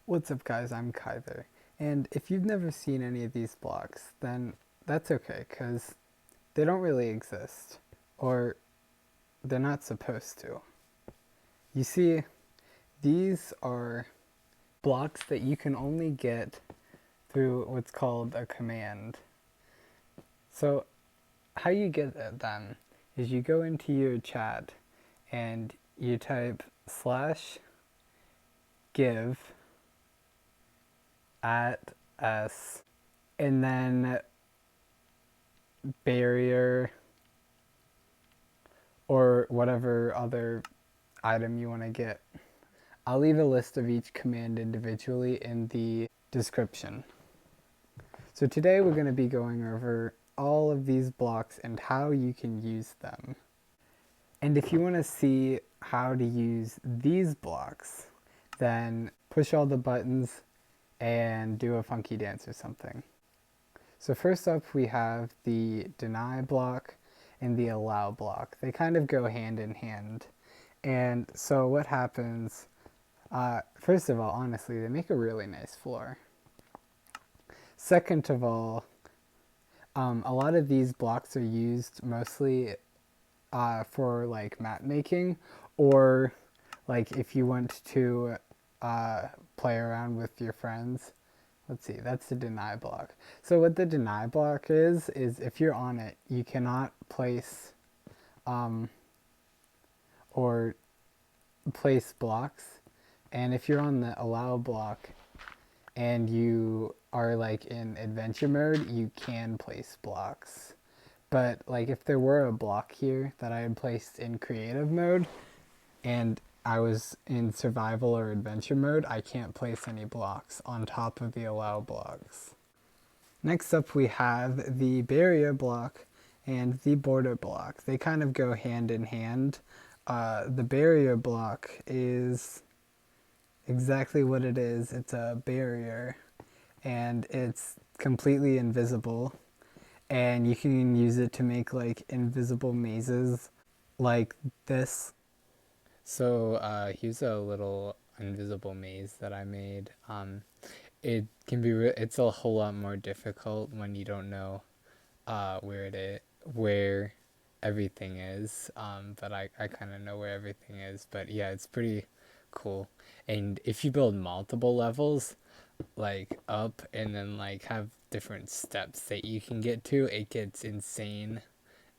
What's up guys, I'm Kyther, and if you've never seen any of these blocks, then that's okay, because they don't really exist, or they're not supposed to. You see, these are blocks that you can only get through what's called a command. So how you get them is you go into your chat and you type slash give at s and then barrier or whatever other item you want to get. I'll leave a list of each command individually in the description. So today we're going to be going over all of these blocks and how you can use them. And if you want to see how to use these blocks, then push all the buttons and do a funky dance or something. So first up we have the deny block and the allow block. They kind of go hand in hand. And so what happens, first of all, honestly, they make a really nice floor. Second of all, a lot of these blocks are used mostly for like map making, or like if you want to play around with your friends. Let's see, that's the deny block. So what the deny block is if you're on it, you cannot place or place blocks. And if you're on the allow block and you are like in adventure mode, you can place blocks. But like if there were a block here that I had placed in creative mode and I was in survival or adventure mode, I can't place any blocks on top of the allow blocks. Next up we have the barrier block and the border block. They kind of go hand in hand. The barrier block is exactly what it is. It's a barrier and it's completely invisible, and you can use it to make like invisible mazes like this. So here's a little invisible maze that I made. It can be it's a whole lot more difficult when you don't know where everything is. But I kind of know where everything is. But yeah, it's pretty cool. And if you build multiple levels, like up and then like have different steps that you can get to, it gets insane.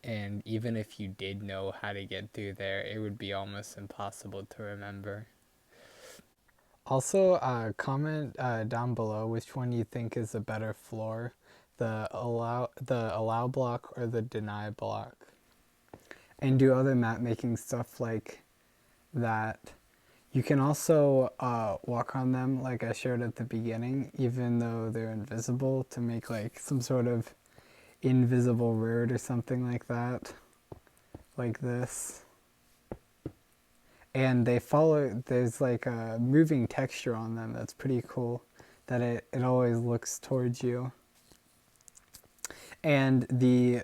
And even if you did know how to get through there, it would be almost impossible to remember. Also, comment down below which one you think is a better floor, the allow block or the deny block. And do other map making stuff like that. You can also walk on them like I showed at the beginning, even though they're invisible, to make like some sort of invisible road or something like that, like this. And they follow, there's like a moving texture on them that's pretty cool, that it always looks towards you. And the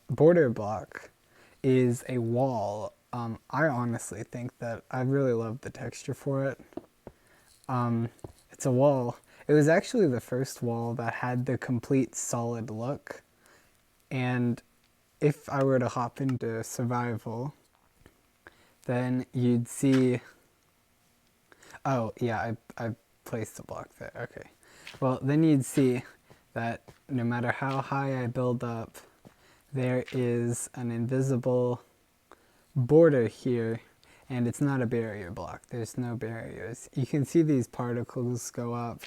border block is a wall. I honestly think that I really love the texture for it. It's a wall. It was actually the first wall that had the complete solid look. And if I were to hop into survival, then you'd see, oh yeah, I placed a block there, okay. Well, then you'd see that no matter how high I build up, there is an invisible border here, and it's not a barrier block. There's no barriers. You can see these particles go up,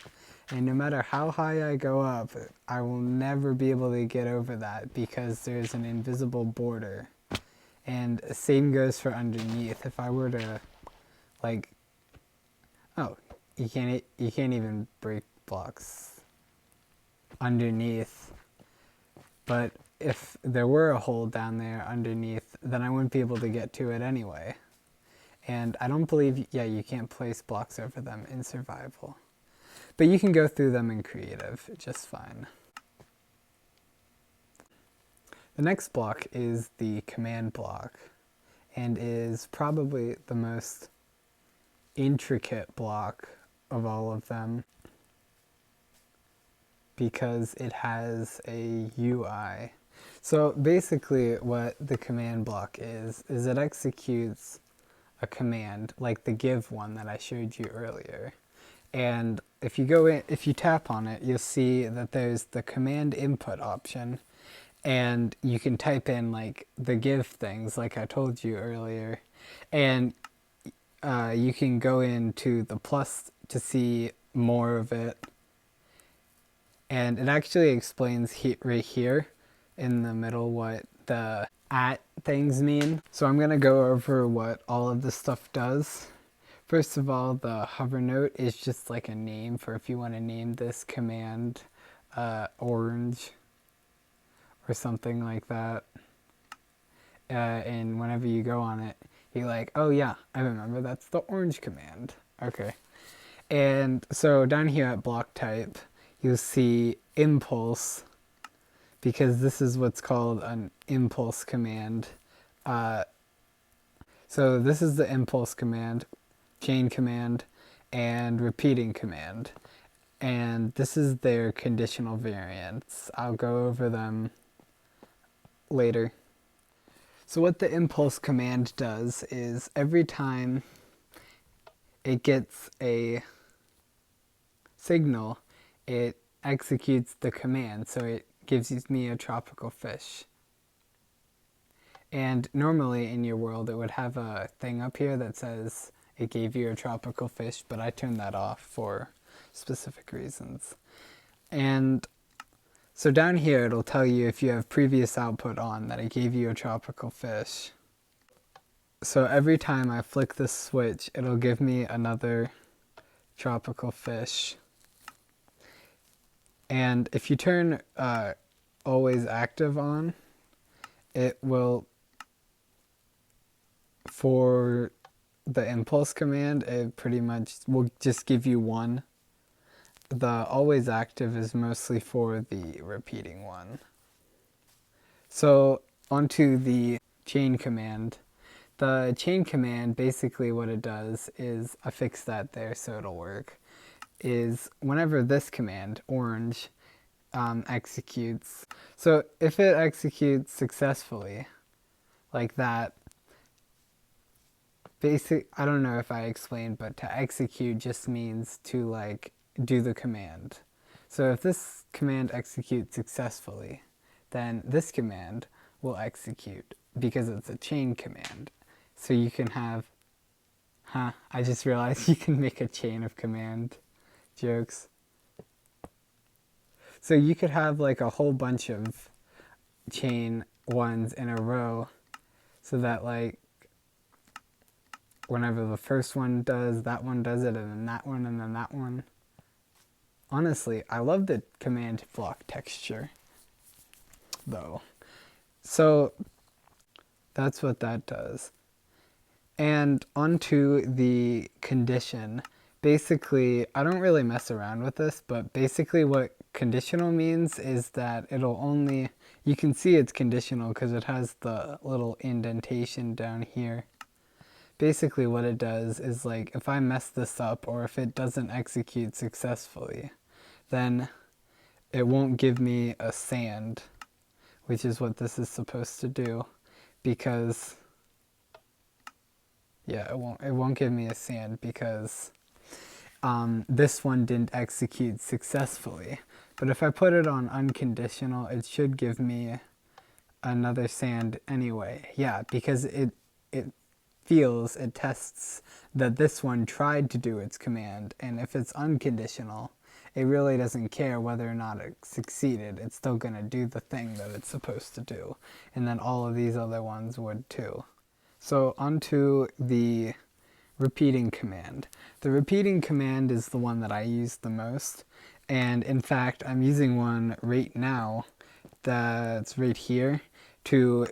and no matter how high I go up, I will never be able to get over that because there's an invisible border. And same goes for underneath. If I were to, like, oh, you can't even break blocks underneath. But if there were a hole down there underneath, then I wouldn't be able to get to it anyway. And I don't believe, yeah, you can't place blocks over them in survival. But you can go through them in creative just fine. The next block is the command block, and is probably the most intricate block of all of them because it has a UI. So basically what the command block is it executes a command like the give one that I showed you earlier. And if you go in, if you tap on it, you'll see that there's the command input option, and you can type in like the give things like I told you earlier, and you can go into the plus to see more of it, and it actually explains right here in the middle what the at things mean. So I'm going to go over what all of this stuff does. First of all, the hover note is just like a name for if you want to name this command orange or something like that. And whenever you go on it, you're like, oh yeah, I remember that's the orange command. Okay. And so down here at block type, you'll see impulse, because this is what's called an impulse command. So this is the impulse command, chain command, and repeating command. And this is their conditional variants. I'll go over them later. So what the impulse command does is every time it gets a signal, it executes the command. So it gives me a tropical fish. And normally in your world it would have a thing up here that says it gave you a tropical fish, but I turned that off for specific reasons. And so down here it'll tell you if you have previous output on that it gave you a tropical fish. So every time I flick this switch, it'll give me another tropical fish. And if you turn always active on, it will, for the impulse command, it pretty much will just give you one. The always active is mostly for the repeating one. So onto the chain command. The chain command, basically what it does is, I fixed that there so it'll work, is whenever this command, orange, executes. So if it executes successfully, like that, I don't know if I explained, but to execute just means to like do the command. So if this command executes successfully, then this command will execute because it's a chain command. So you can have, I just realized you can make a chain of command jokes. So you could have like a whole bunch of chain ones in a row, so that like whenever the first one does it, and then that one, and then that one. Honestly, I love the command block texture, though. So that's what that does. And onto the condition. Basically, I don't really mess around with this, but basically what conditional means is that it'll only, you can see it's conditional because it has the little indentation down here. Basically what it does is, like, if I mess this up or if it doesn't execute successfully, then it won't give me a sand, which is what this is supposed to do, because yeah, it won't give me a sand because this one didn't execute successfully. But if I put it on unconditional, it should give me another sand anyway. Yeah, because it tests that this one tried to do its command, and if it's unconditional, it really doesn't care whether or not it succeeded. It's still going to do the thing that it's supposed to do. And then all of these other ones would too. So onto the repeating command. The repeating command is the one that I use the most. And in fact, I'm using one right now that's right here to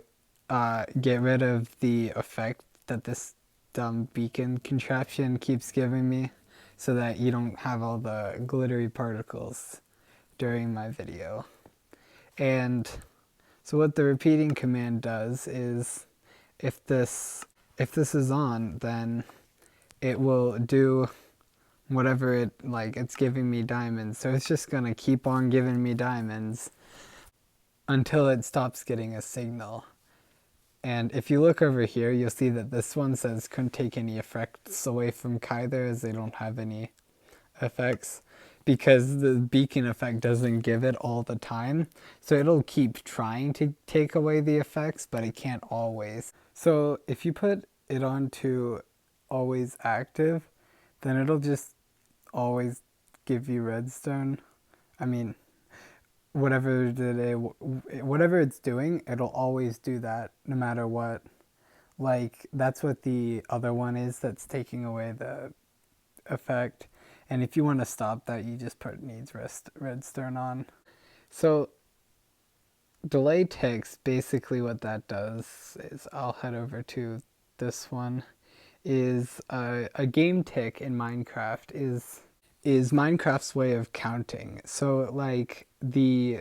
get rid of the effect that this dumb beacon contraption keeps giving me, so that you don't have all the glittery particles during my video. And so what the repeating command does is, if this is on, then it will do whatever it, like, it's giving me diamonds. So it's just gonna keep on giving me diamonds until it stops getting a signal. And if you look over here, you'll see that this one says couldn't take any effects away from Kyther, as they don't have any effects, because the beacon effect doesn't give it all the time. So it'll keep trying to take away the effects, but it can't always. So if you put it onto always active, then it'll just always give you redstone. I mean, whatever it's doing, it'll always do that no matter what. Like, that's what the other one is that's taking away the effect. And if you want to stop that, you just put needs redstone on. So delay ticks, basically what that does is, I'll head over to this one, is a game tick in Minecraft is Minecraft's way of counting. So like the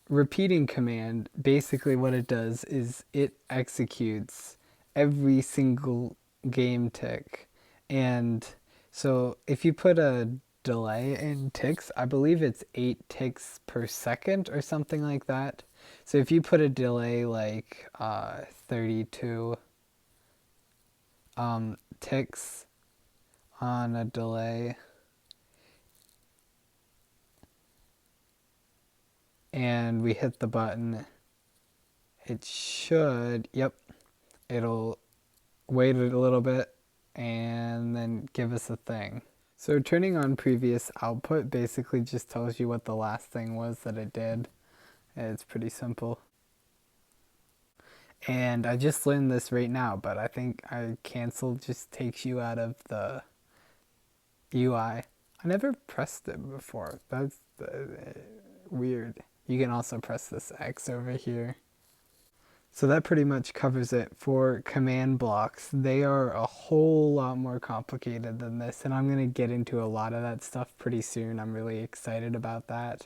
repeating command, basically what it does is it executes every single game tick. And so if you put a delay in ticks, I believe it's 8 ticks per second or something like that. So if you put a delay like 32 ticks on a delay, and we hit the button, it should, yep, it'll wait a little bit and then give us a thing. So turning on previous output basically just tells you what the last thing was that it did. It's pretty simple. And I just learned this right now, but I think I cancel just takes you out of the UI. I never pressed it before. That's weird. You can also press this X over here. So that pretty much covers it for command blocks. They are a whole lot more complicated than this, and I'm going to get into a lot of that stuff pretty soon. I'm really excited about that.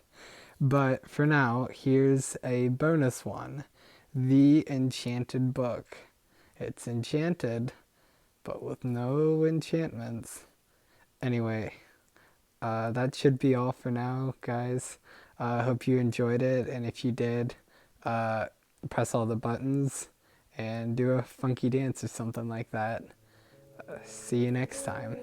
But for now, here's a bonus one. The Enchanted Book. It's enchanted, but with no enchantments. Anyway, that should be all for now, guys. I hope you enjoyed it, and if you did, press all the buttons and do a funky dance or something like that. See you next time.